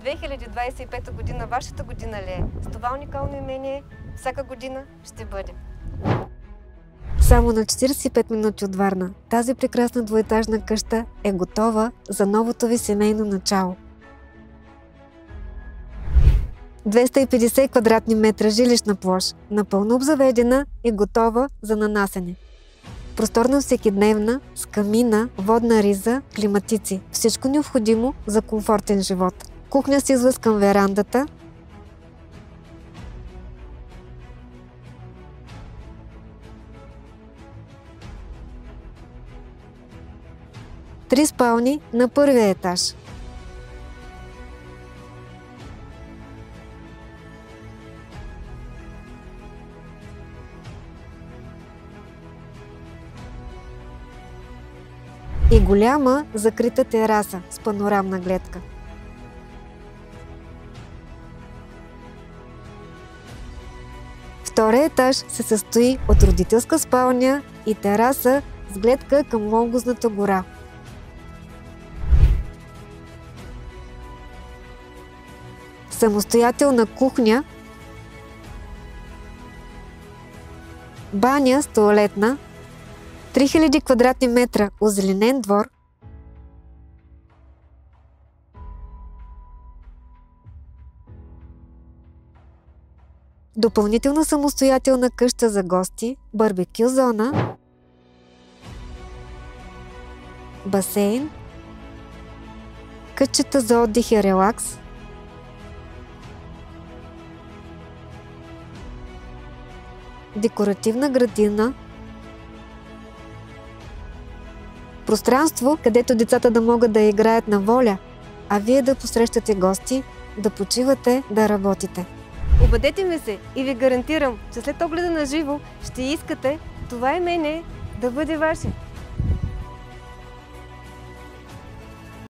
2025 година вашата година ли е? С това уникално имение всяка година ще бъде. Само на 45 минути от Варна тази прекрасна двоетажна къща е готова за новото ви семейно начало. 250 квадратни метра жилищна площ, напълно обзаведена и готова за нанасене. Просторна всекидневна, с камина, водна риза, климатици. Всичко необходимо за комфортен живот. Кухня с излъз към верандата. Три спални на първия етаж. И голяма закрита тераса с панорамна гледка. Втория етаж се състои от родителска спалня и тераса с гледка към Лонгозната гора. Самостоятелна кухня, баня с тоалетна, 3000 квадратни метра озеленен двор, допълнителна самостоятелна къща за гости, барбекю зона, басейн, кътчета за отдих и релакс, декоративна градина, пространство, където децата да могат да играят на воля, а вие да посрещате гости, да почивате, да работите. Убедете ме се и ви гарантирам, че след огледа на живо ще искате това имение да бъде ваше.